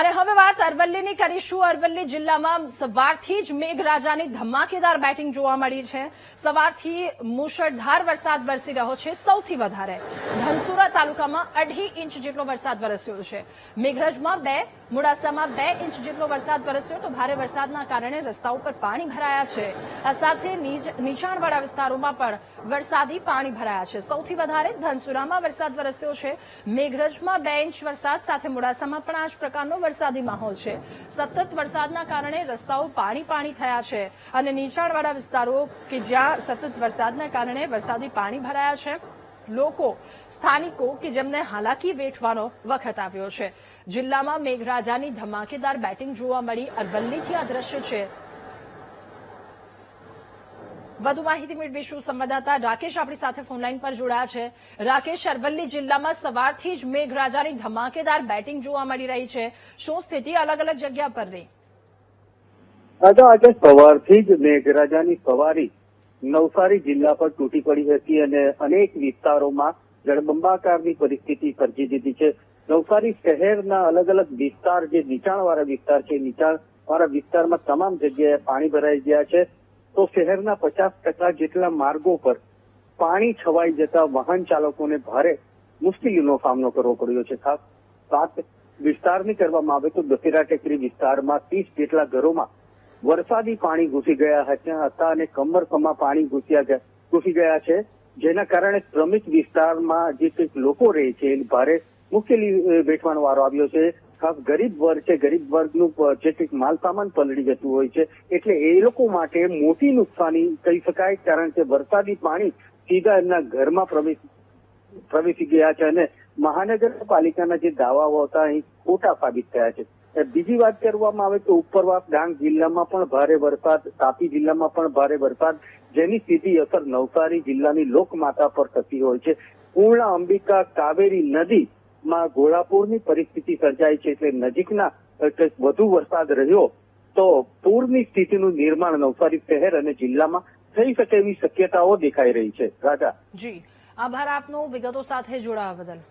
અને હવે વાત અરવલ્લીની કરીશું। અરવલ્લી જિલ્લામાં સવારથી જ મેઘરાજાની ધમાકેદાર બેટિંગ જોવા મળી છે। સવારથી મુશળધાર વરસાદ વરસી રહ્યો છે। સૌથી વધારે ધનસુરા તાલુકામાં 2.5 ઇંચ જેટલો વરસાદ વરસ્યો છે। મેઘરજમાં 2, મોડાસામાં 2 ઇંચ જેટલો વરસાદ વરસ્યો તો ભારે વરસાદના કારણે રસ્તાઓ પર પાણી ભરાયા છે। આ સાથે નીચાણવાળા વિસ્તારોમાં પણ વરસાદી પાણી ભરાયા છે। સૌથી વધારે ધનસુરામાં વરસાદ વરસ્યો છે। મેઘરજમાં 2 ઇંચ વરસાદ સાથે મોડાસામાં પણ આ જ પ્રકારનો વરસાદી માહોલ છે। સતત વરસાદના કારણે રસ્તાઓ પાણી થયા છે અને નીચાણવાળા વિસ્તારો કે જ્યાં સતત વરસાદના કારણે વરસાદી પાણી ભરાયા છે, લોકો સ્થાનિકો કે જેમને હાલાકી વેઠવાનો વખત આવ્યો છે। જિલ્લામાં મેઘરાજાની ધમાકેદાર બેટિંગ જોવા મળી। અરવલ્લીથી આ દ્રશ્ય છે। વધુ માહિતી મેળવીશું। સંવાદદાતા રાકેશ આપણી સાથે ફોનલાઈન પર જોડાયા છે। રાકેશ, અરવલ્લી જિલ્લામાં સવારથી જ મેઘરાજાની ધમાકેદાર બેટિંગ જોવા મળી રહી છે। શું સ્થિતિ અલગ અલગ જગ્યા પર રહી? આજે સવારથી જ મેઘરાજાની સવારી નવસારી જિલ્લા પર તૂટી પડી હતી અને અનેક વિસ્તારોમાં જળબંબાકારની પરિસ્થિતિ સર્જી દીધી છે। નવસારી શહેરના અલગ અલગ વિસ્તાર, જે નીચાણવાળા વિસ્તાર છે, નીચાણવાળા વિસ્તારમાં તમામ જગ્યાએ પાણી ભરાઈ ગયા છે। તો શહેરના 50% જેટલા માર્ગો પર પાણી છવાઈ જતા વાહન ચાલકોને ભારે મુશ્કેલીનો સામનો કરવો પડ્યો છે। ખાસ વાત વિસ્તારની કરવામાં આવે તો દશેરા ટેકરી વિસ્તારમાં 30 જેટલા ઘરોમાં વરસાદી પાણી ઘૂસી ગયા હતા અને કમરસમાં પાણી ઘૂસી ગયા છે, જેના કારણે શ્રમિક વિસ્તારમાં જે કંઈક લોકો રહે છે એ ભારે મુશ્કેલી વેઠવાનો વારો આવ્યો છે। ખાસ ગરીબ વર્ગ છે, ગરીબ વર્ગનું જે કંઈક માલ સામાન પલળી જતું હોય છે, એટલે એ લોકો માટે મોટી નુકસાની કહી શકાય, કારણ કે વરસાદી પાણી સીધા એમના ઘરમાં પ્રવેશી ગયા છે અને મહાનગરપાલિકાના જે દાવાઓ હતા એ ખોટા સાબિત થયા છે। બીજી વાત કરવામાં આવે તો ઉપરવાસ ડાંગ જિલ્લામાં પણ ભારે વરસાદ, તાપી જિલ્લામાં પણ ભારે વરસાદ, જેની સીધી અસર નવસારી જિલ્લાની લોકમાતા પર થતી હોય છે। પૂર્ણા, અંબિકા, કાવેરી નદીમાં ઘોડાપૂરની પરિસ્થિતિ સર્જાઈ છે, એટલે નજીકના વધુ વરસાદ રહ્યો તો પૂરની સ્થિતિનું નિર્માણ નવસારી શહેર અને જિલ્લામાં થઈ શકે એવી શક્યતાઓ દેખાઈ રહી છે। રાજા જી, આભાર આપનો વિગતો સાથે જોડાવા બદલ।